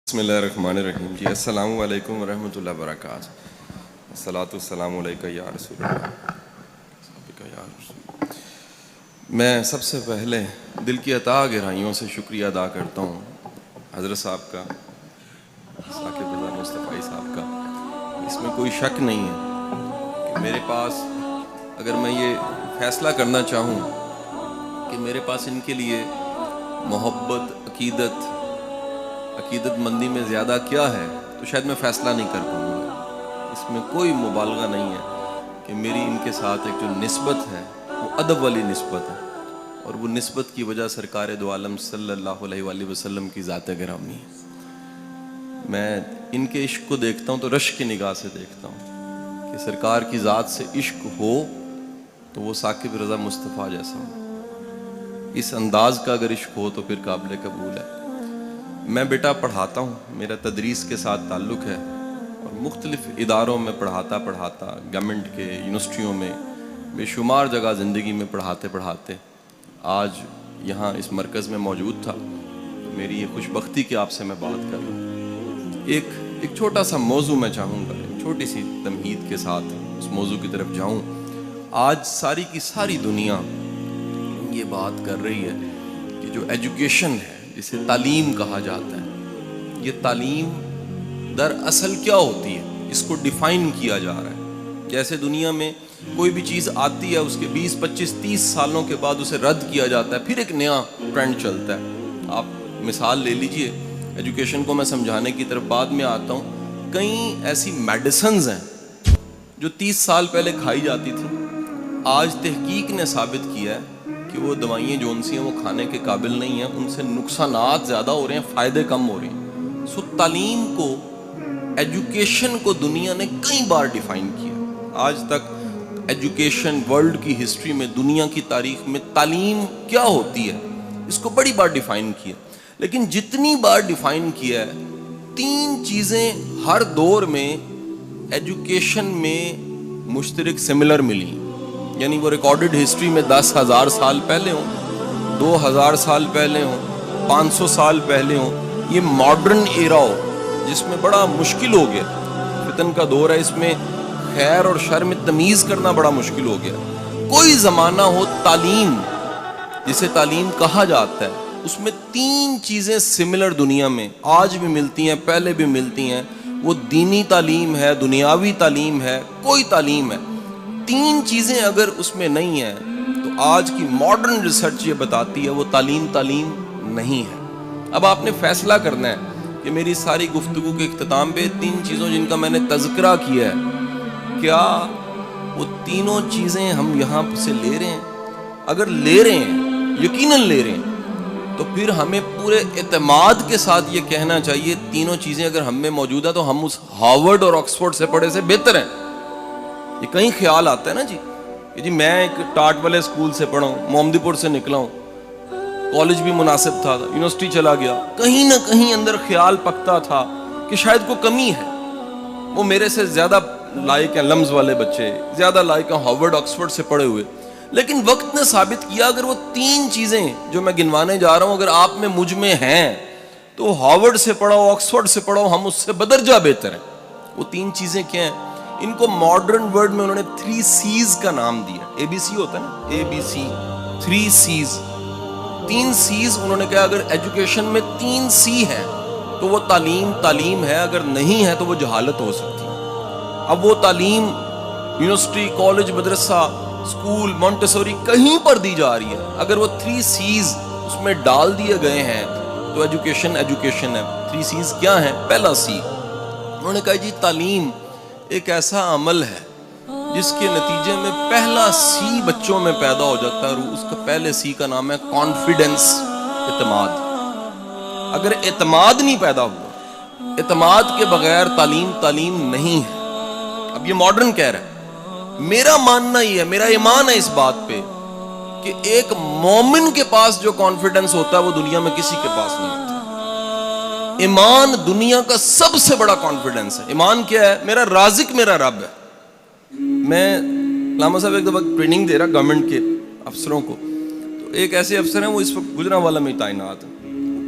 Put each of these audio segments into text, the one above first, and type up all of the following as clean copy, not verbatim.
بسم اللہ الرحمن الرحیم جی السلام علیکم ورحمۃ اللہ وبرکاتہ. الصلاۃ والسلام علیک یا رسول اللہ. میں سب سے پہلے دل کی عطا گہرائیوں سے شکریہ ادا کرتا ہوں حضرت صاحب کا, ثاقب رضا مصطفی صاحب کا. اس میں کوئی شک نہیں ہے کہ میرے پاس اگر میں یہ فیصلہ کرنا چاہوں کہ میرے پاس ان کے لیے محبت, عقیدت مندی میں زیادہ کیا ہے تو شاید میں فیصلہ نہیں کر پاؤں گا. اس میں کوئی مبالغہ نہیں ہے کہ میری ان کے ساتھ ایک جو نسبت ہے وہ ادب والی نسبت ہے, اور وہ نسبت کی وجہ سرکار دو عالم صلی اللہ علیہ وآلہ وسلم کی ذات گرامی ہے. میں ان کے عشق کو دیکھتا ہوں تو رشک کی نگاہ سے دیکھتا ہوں کہ سرکار کی ذات سے عشق ہو تو وہ ثاقب رضا مصطفیٰ جیسا ہو. اس انداز کا اگر عشق ہو تو پھر قابل قبول ہے. میں بیٹا پڑھاتا ہوں, میرا تدریس کے ساتھ تعلق ہے اور مختلف اداروں میں پڑھاتا گورنمنٹ کے یونیورسٹیوں میں بے شمار جگہ زندگی میں پڑھاتے آج یہاں اس مرکز میں موجود تھا. میری یہ خوش بختی کہ آپ سے میں بات کر رہا ہوں. ایک چھوٹا سا موضوع میں چاہوں گا, چھوٹی سی تمہید کے ساتھ اس موضوع کی طرف جاؤں. آج ساری کی ساری دنیا یہ بات کر رہی ہے کہ جو ایجوکیشن ہے, جسے تعلیم کہا جاتا ہے, یہ تعلیم دراصل کیا ہوتی ہے, اس کو ڈیفائن کیا جا رہا ہے. جیسے دنیا میں کوئی بھی چیز آتی ہے اس کے 20, 25, 30 سالوں کے بعد اسے رد کیا جاتا ہے, پھر ایک نیا ٹرینڈ چلتا ہے. آپ مثال لے لیجئے, ایجوکیشن کو میں سمجھانے کی طرف بعد میں آتا ہوں. کئی ایسی میڈیسنز ہیں جو 30 سال پہلے کھائی جاتی تھی, آج تحقیق نے ثابت کیا ہے کہ وہ دوائیں جون سی ہیں وہ کھانے کے قابل نہیں ہیں, ان سے نقصانات زیادہ ہو رہے ہیں, فائدے کم ہو رہے ہیں. سو تعلیم کو, ایجوکیشن کو دنیا نے کئی بار ڈیفائن کیا. آج تک ایجوکیشن ورلڈ کی ہسٹری میں, دنیا کی تاریخ میں تعلیم کیا ہوتی ہے اس کو بڑی بار ڈیفائن کیا. لیکن جتنی بار ڈیفائن کیا ہے, 3 چیزیں ہر دور میں ایجوکیشن میں مشترک سملر ملی. یعنی وہ ریکارڈڈ ہسٹری میں 10,000 سال پہلے ہوں, 2,000 سال پہلے ہوں, 500 سال پہلے ہوں, یہ ماڈرن ایرا ہو جس میں بڑا مشکل ہو گیا, فتن کا دور ہے, اس میں خیر اور شر میں تمیز کرنا بڑا مشکل ہو گیا. کوئی زمانہ ہو, تعلیم جسے تعلیم کہا جاتا ہے, اس میں 3 چیزیں سملر دنیا میں آج بھی ملتی ہیں, پہلے بھی ملتی ہیں. وہ دینی تعلیم ہے, دنیاوی تعلیم ہے, کوئی تعلیم ہے. 3 چیزیں اگر اس میں نہیں ہیں تو آج کی ماڈرن ریسرچ یہ بتاتی ہے وہ تعلیم نہیں ہے. اب آپ نے فیصلہ کرنا ہے کہ میری ساری گفتگو کے اختتام پہ 3 چیزوں جن کا میں نے تذکرہ کیا ہے, کیا وہ تینوں چیزیں ہم یہاں سے لے رہے ہیں؟ اگر لے رہے ہیں, یقیناً لے رہے ہیں, تو پھر ہمیں پورے اعتماد کے ساتھ یہ کہنا چاہیے تینوں چیزیں اگر ہم میں موجود ہیں تو ہم اس ہارورڈ اور آکسفورڈ سے پڑھے سے بہتر ہیں. یہ کہیں خیال آتا ہے نا جی میں ایک ٹاٹ والے اسکول سے پڑھا ہوں, محمدی پور سے نکلا ہوں, کالج بھی مناسب تھا, یونیورسٹی چلا گیا, کہیں نہ کہیں اندر خیال پکتا تھا کہ شاید کوئی کمی ہے. وہ میرے سے زیادہ لائق ہیں لمز والے بچے, زیادہ لائق ہیں ہارورڈ آکسفورڈ سے پڑھے ہوئے. لیکن وقت نے ثابت کیا اگر وہ 3 چیزیں جو میں گنوانے جا رہا ہوں اگر آپ میں مجھ میں ہیں تو ہارورڈ سے پڑھو, آکسفورڈ سے پڑھو, ہم اس سے بدرجہ بہتر ہیں. وہ 3 چیزیں کیا ہیں؟ ان کو ماڈرن ورڈ میں انہوں نے 3 C's کا نام دیا. ABC ہوتا ہے نا, ABC, 3 C's. 3 C's انہوں نے کہا اگر ایجوکیشن میں 3 C ہیں تو وہ تعلیم ہے, اگر نہیں ہے تو وہ جہالت ہو سکتی ہے. اب وہ تعلیم یونیورسٹی, کالج, مدرسہ, اسکول, مونٹیسوری کہیں پر دی جا رہی ہے, اگر وہ 3 C's اس میں ڈال دیے گئے ہیں تو ایجوکیشن ہے. 3 C's کیا ہیں؟ پہلا C انہوں نے کہا جی تعلیم ایک ایسا عمل ہے جس کے نتیجے میں پہلا C بچوں میں پیدا ہو جاتا ہے, اور اس کا پہلے C کا نام ہے کانفیڈنس, اعتماد. اگر اعتماد نہیں پیدا ہوا, اعتماد کے بغیر تعلیم نہیں ہے. اب یہ ماڈرن کہہ رہا ہے, میرا ماننا یہ ہے, میرا ایمان ہے اس بات پہ کہ ایک مومن کے پاس جو کانفیڈنس ہوتا ہے وہ دنیا میں کسی کے پاس نہیں ہوتا. ایمان دنیا کا سب سے بڑا کانفیڈنس ہے. ایمان کیا ہے؟ میرا رازق میرا رب ہے. میں علامہ صاحب ایک دفعہ ٹریننگ دے رہا گورنمنٹ کے افسروں کو, تو ایک ایسے افسر ہیں وہ اس وقت گجرانوالہ میں تعینات ہیں.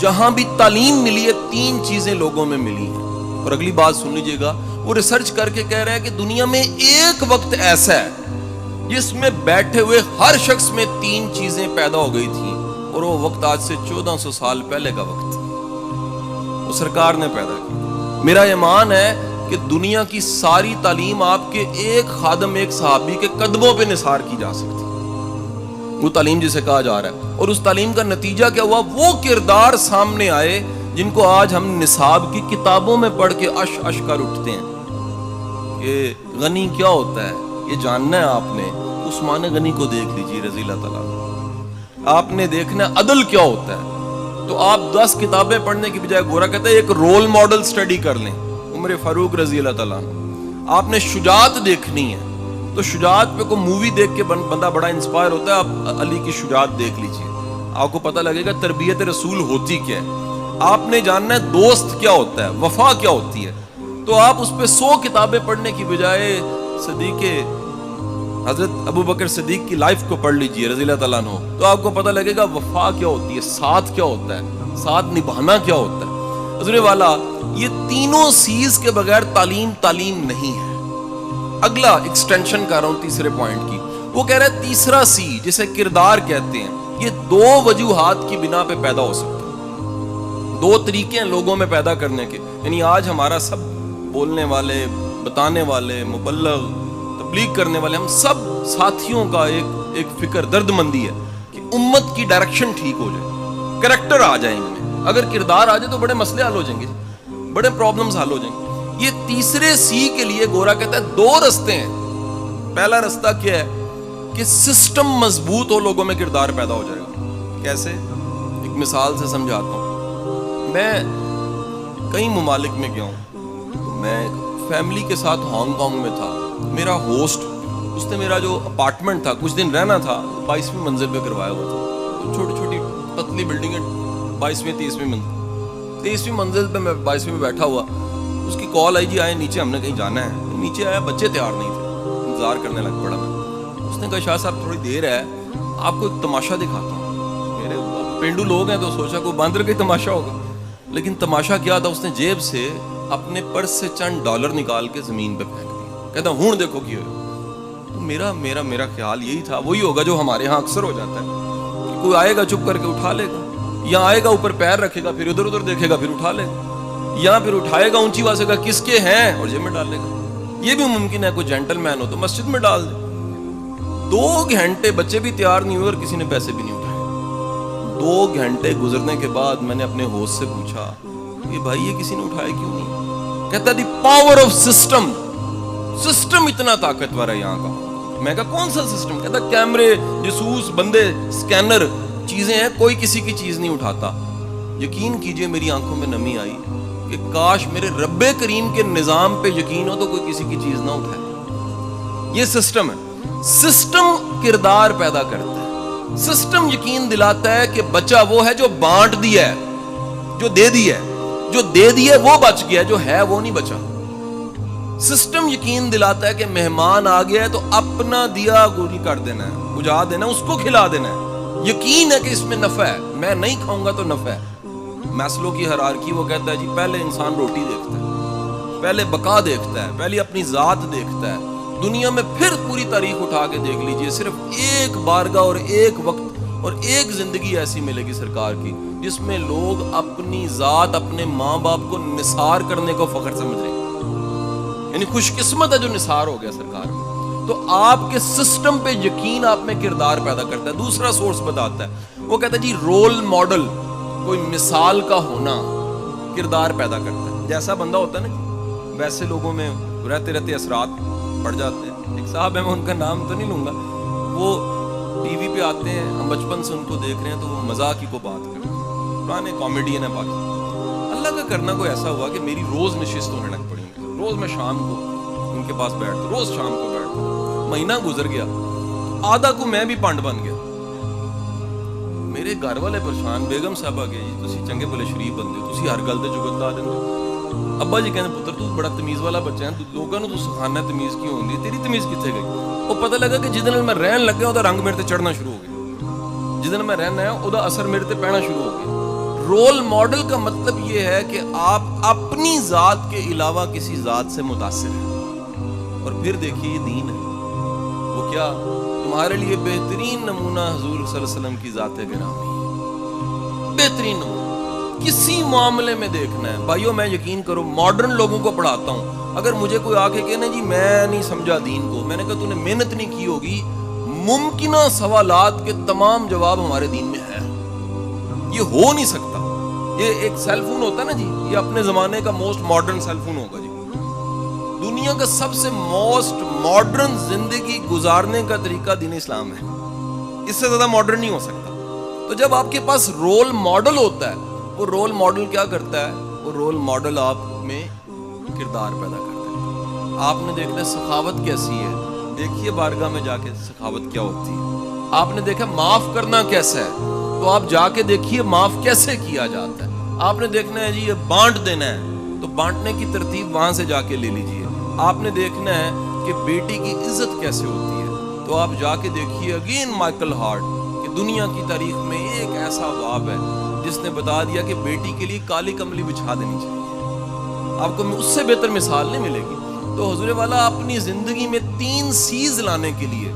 جہاں بھی تعلیم ملی ہے 3 چیزیں لوگوں میں ملی ہیں. اور اگلی بات سن لیجئے گا, وہ ریسرچ کر کے کہہ رہے ہیں کہ دنیا میں ایک وقت ایسا ہے جس میں بیٹھے ہوئے ہر شخص میں 3 چیزیں پیدا ہو گئی تھیں, اور وہ وقت آج سے 1400 سال پہلے کا وقت وہ سرکار نے پیدا کی. میرا ایمان ہے کہ دنیا کی ساری تعلیم آپ کے ایک خادم, ایک صحابی کے قدموں پہ نثار کی جا سکتی, وہ تعلیم جسے کہا جا رہا ہے. اور اس تعلیم کا نتیجہ کیا ہوا؟ وہ کردار سامنے آئے جن کو آج ہم نصاب کی کتابوں میں پڑھ کے اش اش کر اٹھتے ہیں کہ غنی کیا ہوتا ہے, یہ جاننا ہے آپ نے. عثمان غنی کو دیکھ لیجیے رضی اللہ تعالیٰ. آپ نے دیکھنا ہے عدل کیا ہوتا ہے, تو آپ 10 کتابیں پڑھنے کی بجائے گورا کہتا ہے ایک رول ماڈل سٹڈی کر لیں, عمر فاروق رضی اللہ تعالیٰ. آپ نے شجاعت دیکھنی ہے تو شجاعت پہ کوئی مووی دیکھ کے بندہ بڑا انسپائر ہوتا ہے. آپ علی کی شجاعت دیکھ لیجیے, آپ کو پتہ لگے گا تربیت رسول ہوتی کیا ہے. آپ نے جاننا ہے دوست کیا ہوتا ہے, وفا کیا ہوتی ہے, تو آپ اس پہ 100 کتابیں پڑھنے کی بجائے صدیق حضرت ابو بکر صدیق کی لائف کو پڑھ لیجیے رضی اللہ تعالیٰ عنہ, تو آپ کو پتہ لگے گا وفا کیا ہوتی ہے, ساتھ کیا ہوتا ہے, ساتھ نبھانا کیا ہوتا ہے. حضور والا, یہ تینوں سیز کے بغیر تعلیم نہیں ہے. اگلا ایکسٹینشن کر رہا ہوں تیسرے پوائنٹ کی, وہ کہہ رہا ہے تیسرا سی جسے کردار کہتے ہیں, یہ 2 وجوہات کی بنا پہ پیدا ہو سکتا ہے. 2 طریقے ہیں لوگوں میں پیدا کرنے کے. یعنی آج ہمارا سب بولنے والے, بتانے والے, مبلغ, تبلیغ کرنے والے, ہم سب ساتھیوں کا ایک فکر, درد مندی ہے کہ امت کی ڈائریکشن ٹھیک ہو جائے, کریکٹر آ جائیں ان میں. اگر کردار آ جائے تو بڑے مسئلے حل ہو جائیں گے, بڑے پرابلمز حل ہو جائیں گے. یہ تیسرے سی کے لیے گورا کہتا ہے 2 رستے ہیں. پہلا رستہ کیا ہے کہ سسٹم مضبوط ہو, لوگوں میں کردار پیدا ہو جائے گا. کیسے؟ ایک مثال سے سمجھاتا ہوں. میں کئی ممالک میں گیا ہوں. میں فیملی کے ساتھ ہانگ کانگ میں تھا. میرا ہوسٹ, اس نے میرا جو اپارٹمنٹ تھا کچھ دن رہنا تھا 22ویں منزل پہ کروایا ہوا تھا. چھوٹی چھوٹی پتلی بلڈنگ ہے, 22ویں 23ویں منزل. 23ویں منزل پہ میں 22ویں میں بیٹھا ہوا, اس کی کال آئی, جی آئے نیچے, ہم نے کہیں جانا ہے. نیچے آیا, بچے تیار نہیں تھے, انتظار کرنے لگ پڑا میں. اس نے کہا شاہ صاحب تھوڑی دیر ہے, آپ کو ایک تماشا دکھاتا ہوں. میرے پینڈو لوگ ہیں تو سوچا کوئی باندر کا تماشا ہوگا, لیکن تماشا کیا تھا, اس نے جیب سے اپنے پرس سے چند ڈالر نکال کے زمین پہ پھینک دیا. کہتا ہوں دیکھو کی ہو. تو میرا خیال یہی تھا, وہی ہوگا جو ہمارے ہاں اکثر ہو جاتا ہے کہ کوئی آئے گا چپ کر کے اٹھا لے گا, یا آئے گا اوپر پیر رکھے گا, پھر ادھر ادھر دیکھے گا, پھر اٹھا لے گا, یا پھر اٹھائے گا اونچی آواز سے کہا کس کے ہیں اور جیب میں ڈال لے گا. یہ بھی ممکن ہے کوئی جینٹل مین ہو تو مسجد میں ڈال دے. 2 گھنٹے بچے بھی تیار نہیں ہوئے اور کسی نے پیسے بھی نہیں اٹھائے. 2 گھنٹے گزرنے کے بعد میں نے اپنے ہوسٹ سے پوچھا کہ بھائی یہ کسی نے اٹھائے کیوں نہیں؟ کہتا the power of system. System اتنا طاقتور ہے یہاں کا. میں کہا کون سا سسٹم؟ کہتا کیمرے, جاسوس, بندے, سکینر, چیزیں ہیں, کوئی کسی کی چیز نہیں اٹھاتا. یقین کیجئے میری آنکھوں میں نمی آئی کہ کاش میرے رب کریم کے نظام پہ یقین ہو تو کوئی کسی کی چیز نہ اٹھائے. یہ سسٹم ہے. سسٹم کردار پیدا کرتا ہے. سسٹم یقین دلاتا ہے کہ بچہ وہ ہے جو بانٹ دیا ہے, جو دے دیا ہے, جو دے دیا وہ بچ گیا, جو ہے وہ نہیں بچا. سسٹم یقین دلاتا ہے کہ مہمان آ گیا ہے تو اپنا دیا گولی کر دینا ہے, بجھا دینا ہے, اس کو کھلا دینا ہے. یقین ہے کہ اس میں نفع ہے, میں نہیں کھاؤں گا تو نفع ہے. میسلو کی ہیرارکی وہ کہتا ہے جی پہلے انسان روٹی دیکھتا ہے, پہلے بقا دیکھتا ہے, پہلے اپنی ذات دیکھتا ہے. دنیا میں پھر پوری تاریخ اٹھا کے دیکھ لیجئے, صرف ایک بارگاہ اور ایک وقت اور ایک زندگی ایسی ملے گی سرکار کی جس میں لوگ اپنی ذات, اپنے ماں باپ کو نثار کرنے کو فخر سمجھ رہے ہیں. یعنی خوش قسمت ہے جو نثار ہو گیا سرکار میں. تو آپ کے سسٹم پہ یقین آپ میں کردار پیدا کرتا ہے. دوسرا سورس بتاتا ہے, وہ کہتا ہے جی رول ماڈل, کوئی مثال کا ہونا کردار پیدا کرتا ہے. جیسا بندہ ہوتا ہے نا ویسے لوگوں میں رہتے رہتے اثرات پڑ جاتے ہیں. ایک صاحب ہے, میں ان کا نام تو نہیں لوں گا, وہ ٹی وی پہ آتے ہیں, ہم بچپن سے ان کو دیکھ رہے ہیں, تو وہ مذاق ہی کو بات کرتے ہیں, پرانے کامیڈین ہیں پاکستان. اللہ کا کرنا کوئی ایسا ہوا کہ میری روز نشست ہونے لگ پڑی. روز میں شام کو ان کے پاس بیٹھتا, روز شام کو بیٹھتا. مہینہ گزر گیا, آدھا کو میں بھی پانڈ بن گیا. میرے گھر والے پریشان, بیگم صاحبہ گئے جی تسی چنگے بھلے شریف بندے ہو, تسی ہر گل تے جگت لا دیندے ہو. ابا جی کہندے پتر تو بڑا تمیز والا بچہ ہے, لوگاں نوں تو سکھانا تمیز کیوں ہوندی, تیری تمیز کتھے گئی؟ وہ پتہ لگا کہ جس دن میں رہن لگا او دا رنگ میرے تے چڑھنا شروع ہو گیا, جس دن میں رہنا ہے او دا اثر میرے تے پینا شروع ہو گیا. رول ماڈل کا مطلب یہ ہے کہ آپ اپنی ذات کے علاوہ کسی ذات سے متاثر ہیں. اور پھر دیکھیے یہ دین ہے وہ کیا تمہارے لیے بہترین نمونہ حضور صلی اللہ علیہ وسلم کی ذات گرامی ہے. بہترین نمونہ کسی معاملے میں دیکھنا ہے بھائیو. میں یقین کرو ماڈرن لوگوں کو پڑھاتا ہوں, اگر مجھے کوئی آ کے کہنا جی میں نہیں سمجھا دین کو, میں نے کہا تو نے محنت نہیں کی ہوگی. ممکنہ سوالات کے تمام جواب ہمارے دین میں ہیں. یہ ہو نہیں سکتا. یہ ایک سیل فون ہوتا ہے نا جی, یہ اپنے زمانے کا موسٹ ماڈرن سیل فون ہوگا جی. دنیا کا سب سے موسٹ ماڈرن زندگی گزارنے کا طریقہ دین اسلام ہے. اس سے زیادہ ماڈرن نہیں ہو سکتا. تو جب آپ کے پاس رول ماڈل ہوتا ہے, وہ رول ماڈل کیا کرتا ہے, وہ رول ماڈل آپ میں کردار پیدا کرتا ہے. آپ نے دیکھنا سخاوت کیسی ہے, دیکھیے بارگاہ میں جا کے سخاوت کیا ہوتی ہے. آپ نے دیکھا معاف کرنا کیسا ہے, تو آپ جا کے دیکھیے معاف کیسے کیا جاتا ہے. آپ نے دیکھنا ہے جی یہ بانٹ دینا ہے, تو بانٹنے کی ترتیب وہاں سے جا کے لے لیجیے. آپ نے دیکھنا ہے کہ بیٹی کی عزت کیسے ہوتی ہے, تو آپ جا کے دیکھیے اگین مائیکل ہارٹ کہ دنیا کی تاریخ میں ایک ایسا باب ہے جس نے بتا دیا کہ بیٹی کے لیے کالی کملی بچھا دینی چاہیے. آپ کو اس سے بہتر مثال نہیں ملے گی. تو حضور والا اپنی زندگی میں 3 چیز لانے کے لیے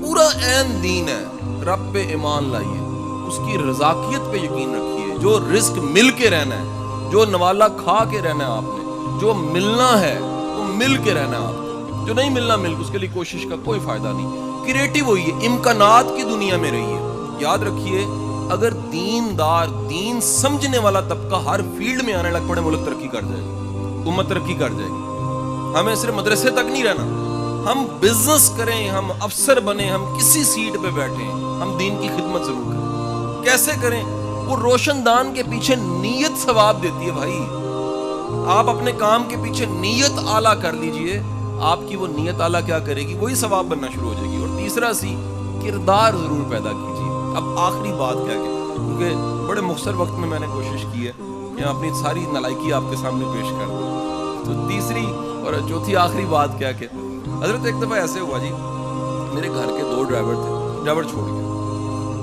پورا عین دین ہے. رب پہ ایمان لائیے, اس کی رزاقیت پہ یقین رکھیے. جو رزق مل کے رہنا ہے, جو نوالا کھا کے رہنا ہے آپ نے, جو ملنا ہے وہ مل کے رہنا ہے آپ کو, جو نہیں ملنا مل اس کے لیے کوشش کا کوئی فائدہ نہیں. کریٹو ہوئیے, امکانات کی دنیا میں رہیے. یاد رکھیے اگر دیندار دین سمجھنے والا طبقہ ہر فیلڈ میں آنے لگ پڑے, ملک ترقی کر جائے گی, امت ترقی کر جائے گی. ہمیں صرف مدرسے تک نہیں رہنا, ہم بزنس کریں, ہم افسر بنیں, ہم کسی سیٹ پہ بیٹھیں, ہم دین کی خدمت ضرور کریں. کیسے کریں؟ وہ روشن دان کے پیچھے نیت ثواب دیتی ہے بھائی. آپ اپنے کام کے پیچھے نیت اعلیٰ کر لیجئے, آپ کی وہ نیت اعلیٰ کیا کرے گی, وہی ثواب بننا شروع ہو جائے گی. اور تیسرا کردار ضرور پیدا کیجیے. اب آخری بات کیا کہ کیونکہ بڑے مختصر وقت میں نے کوشش کی ہے کہ اپنی ساری نالائکی آپ کے سامنے پیش کر دوں. تو تیسری اور چوتھی آخری بات کیا کہ حضرت ایک دفعہ ایسے ہوا جی, میرے گھر کے 2 ڈرائیور تھے, ڈرائیور چھوڑ گیا.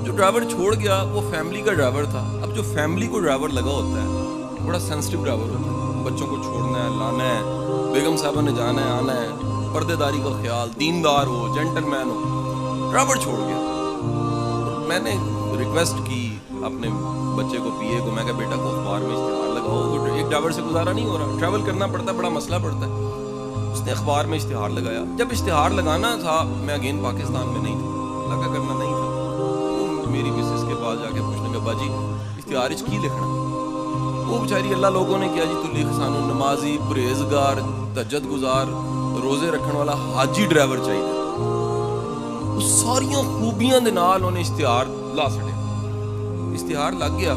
جو ڈرائیور چھوڑ گیا وہ فیملی کا ڈرائیور تھا. اب جو فیملی کو ڈرائیور لگا ہوتا ہے بڑا سینسٹیو ڈرائیور ہوتا ہے, بچوں کو چھوڑنا ہے, لانا ہے, بیگم صاحبہ نے جانا ہے, آنا ہے, پردے داری کا خیال, دیندار ہو, جینٹل مین ہو. ڈرائیور چھوڑ گیا. میں نے ریکویسٹ کی اپنے بچے کو, پی اے کو, میں کہا بیٹا کو اخبار میں اشتہار لگاؤ, ایک ڈرائیور سے گزارا نہیں ہو رہا, ٹریول کرنا پڑتا ہے, بڑا مسئلہ پڑتا ہے. اس نے اخبار میں اشتہار لگایا. جب اشتہار لگانا تھا میں اگین پاکستان میں نہیں تھا, اللہ کا کرنا نہیں تھا. میری مسز کے پاس جا کے پوچھنے کے باجی اشتہار کی لکھنا. وہ بیچاری اللہ لوگوں نے کیا جی تو لکھ سانو نمازی, پرہیزگار, تہجد گزار, روزے رکھنے والا حاجی ڈرائیور چاہیے. ساریاں خوبیاں دے نال انہیں اشتہار لا سڑے. اشتہار لگ گیا.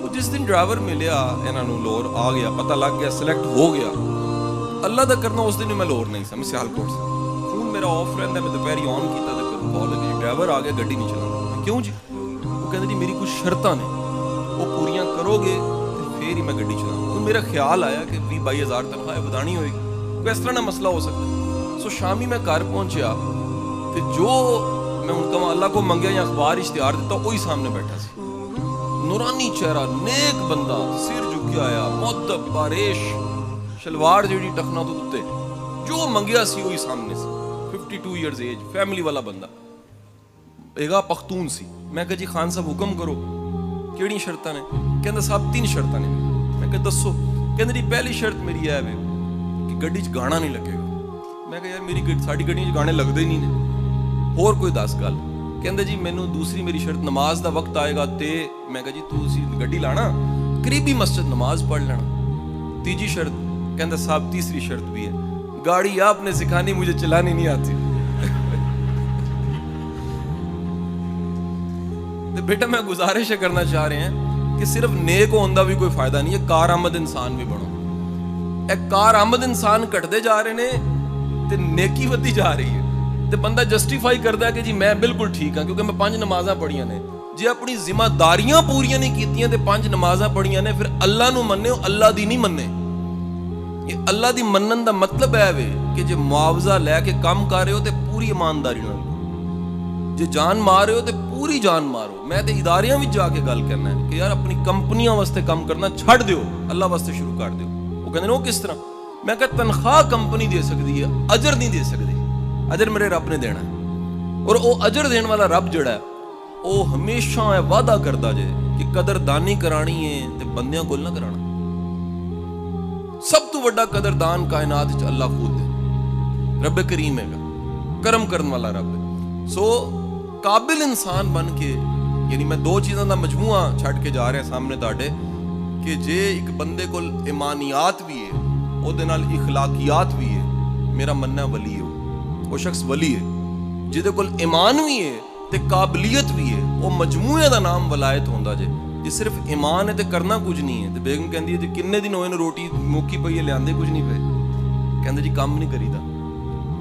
وہ جس دن ڈرائیور ملیا انہاں نوں لور آ گیا, پتہ لگ گیا, سلیکٹ ہو گیا. اللہ دا کرنا اس دن میں لور نہیں سا, میں سیالکوٹ سے. فون میرا آف رہندا, میں دوپہری آن کیتا تے کال لگی, ڈرائیور آ گیا, گڈی نہیں چلانا. کیوں جی؟ وہ کہندے جی میری کچھ شرطاں نے, وہ پوریاں کرو گے تے پھر ہی میں گڈی چلاؤں. تو میرا خیال آیا کہ 20-22 تنخواہ بدانی ہوئے گی, کوئی اس طرح نہ مسئلہ ہو سکتا. سو شامی میں گھر پہنچیا تے جو میں ان کا اللہ کو منگیا یا اخبار اشتہار دیتا وہی سامنے بیٹھا سی. نورانی چہرہ, نیک بندہ, سر جھکیا آیا, مؤدب, باریش, شلوار جیڑی ٹکنا تو تے جو منگیا سی وہی سامنے سی. 52 ایئرز ایج, فیملی والا بندہ, ایگا پختون سی. میں کہا جی خان صاحب حکم کرو, کیڑی شرطاں نے؟ کہندا صاحب 3 شرطاں نے. میں کہا دسو. کہندا جی پہلی شرط میری ہے کہ گڈی چ گانا نہیں لگے گا. میں کہا یار میری ساڈی گڈی چ گانے لگدے ہی نہیں نے, اور کوئی 10 گل. کہندا جی مینوں دوسری میری شرط, نماز دا وقت آئے گا تے. میں کہا جی تسی گڈی لانا قریبی مسجد نماز پڑھ لینا. تیجی شرط. کہندا صاحب تیسری شرط بھی ہے, گاڑی آپ نے سکھانی, مجھے چلانی نہیں آتی. بیٹا میں گزارش کرنا چاہ رہے ہیں کہ صرف نیک ہوندہ بھی کوئی فائدہ نہیں ہے, کارآمد انسان بھی بنو. ایک کارآمد انسان کٹتے جا رہے نے تے نیکی ودی جا رہی ہے. تے بندہ جسٹیفائی کردا ہے کہ جی میں بالکل ٹھیک ہاں کیونکہ میں 5 نمازاں پڑھیاں نے. جی اپنی ذمہ داریاں پوریاں نہیں کیتیاں تے 5 نمازاں پڑھیاں نے, پھر اللہ نو مننے ہو, اللہ دی نہیں مننے. یہ اللہ دی منن دا مطلب ہے وے کہ جے معاوضہ لے کے کام کر رہے ہو تے پوری ایمانداری نال. ਜੇ ਜਾਨ ਮਾਰ ਰਹੇ ਹੋ ਤੇ ਪੂਰੀ ਜਾਨ ਮਾਰੋ। ਮੈਂ ਤੇ ਇਦਾਰਿਆਂ ਵਿੱਚ ਜਾ ਕੇ ਗੱਲ ਕਰਨਾ ਹੈ ਕਿ ਯਾਰ ਆਪਣੀ ਕੰਪਨੀਆਂ ਵਾਸਤੇ ਕੰਮ ਕਰਨਾ ਛੱਡ ਦਿਓ, ਅੱਲਾ ਵਾਸਤੇ ਸ਼ੁਰੂ ਕਰ ਦਿਓ। ਉਹ ਕਹਿੰਦੇ ਨੇ ਉਹ ਕਿਸ ਤਰ੍ਹਾਂ? ਮੈਂ ਕਿਹਾ ਤਨਖਾਹ ਕੰਪਨੀ ਦੇ ਸਕਦੀ ਹੈ, ਅਜਰ ਨਹੀਂ ਦੇ ਸਕਦੀ। ਅਜਰ ਮੇਰੇ ਰੱਬ ਨੇ ਦੇਣਾ ਹੈ, ਔਰ ਉਹ ਅਜਰ ਦੇਣ ਵਾਲਾ ਰੱਬ ਜਿਹੜਾ ਹੈ ਉਹ ਹਮੇਸ਼ਾ ਇਹ ਵਾਅਦਾ ਕਰਦਾ ਜੇ ਕਿ ਕਦਰਦਾਨੀ ਕਰਾਣੀ ਹੈ ਤੇ ਬੰਦਿਆਂ ਕੋਲ ਨਾ ਕਰਾਣਾ। ਸਭ ਤੋਂ ਵੱਡਾ ਕਦਰਦਾਨ ਕਾਇਨਾਤ ਵਿੱਚ ਅੱਲਾ ਖੁਦ ਹੈ, ਰੱਬ ਕਰੀਮ ਹੈਗਾ, ਕਰਮ ਕਰਨ ਵਾਲਾ ਰੱਬ ਹੈ। ਸੋ ਕਾਬਿਲ ਇਨਸਾਨ ਬਣ ਕੇ, ਯਾਨੀ ਮੈਂ ਦੋ ਚੀਜ਼ਾਂ ਦਾ ਮਜਮੂਆ ਛੱਡ ਕੇ ਜਾ ਰਿਹਾ ਸਾਹਮਣੇ ਤੁਹਾਡੇ ਕਿ ਜੇ ਇੱਕ ਬੰਦੇ ਕੋਲ ਇਮਾਨੀਆਤ ਵੀ ਹੈ, ਉਹਦੇ ਨਾਲ ਇਖਲਾਕੀਆਤ ਵੀ ਹੈ, ਮੇਰਾ ਮੰਨਣਾ ਵਲੀ ਹੈ, ਉਹ ਸ਼ਖਸ ਵਲੀ ਹੈ। ਜਿਹਦੇ ਕੋਲ ਈਮਾਨ ਵੀ ਹੈ ਤੇ ਕਾਬਲੀਅਤ ਵੀ ਹੈ, ਉਹ ਮਜਮੂਏ ਦਾ ਨਾਮ ਵਲਾਇਤ ਹੁੰਦਾ ਜੇ। ਜੇ ਸਿਰਫ ਈਮਾਨ ਹੈ ਤੇ ਕਰਨਾ ਕੁਝ ਨਹੀਂ ਹੈ। ਤੇ ਬੇਗਮ ਕਹਿੰਦੀ ਹੈ ਜੀ ਕਿੰਨੇ ਦਿਨ ਹੋਏ ਨੇ ਰੋਟੀ ਮੁੱਕੀ ਪਈ ਹੈ, ਲਿਆਂਦੇ ਕੁਝ ਨਹੀਂ ਪਏ। ਕਹਿੰਦੇ ਜੀ ਕੰਮ ਨਹੀਂ ਕਰੀਦਾ,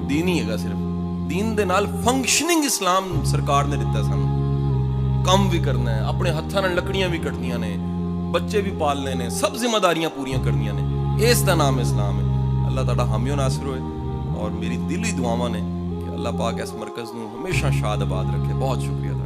ਦੀਨ ਹੀ ਹੈਗਾ ਸਿਰਫ। ਦੀਨ ਦੇ ਨਾਲ ਫੰਕਸ਼ਨਿੰਗ ਇਸਲਾਮ ਸਰਕਾਰ ਨੇ ਦਿੱਤਾ ਸਾਨੂੰ। ਕੰਮ ਵੀ ਕਰਨਾ ਹੈ, ਆਪਣੇ ਹੱਥਾਂ ਨਾਲ ਲੱਕੜੀਆਂ ਵੀ ਕੱਟਣੀਆਂ ਨੇ, ਬੱਚੇ ਵੀ ਪਾਲਨੇ ਨੇ, ਸਭ ਜ਼ਿੰਮੇਦਾਰੀਆਂ ਪੂਰੀਆਂ ਕਰਨੀਆਂ ਨੇ। ਇਸ ਦਾ ਨਾਮ ਇਸਲਾਮ ਹੈ। ਅੱਲਾਹ ਤੁਹਾਡਾ ਹਾਮੀ ਨਾਸਿਰ ਹੋਏ। ਔਰ ਮੇਰੀ ਦਿਲੀ ਦੁਆਵਾਂ ਨੇ کہ اللہ پاک اس مرکز نو ہمیشہ شاد آباد رکھے۔ بہت شکریہ۔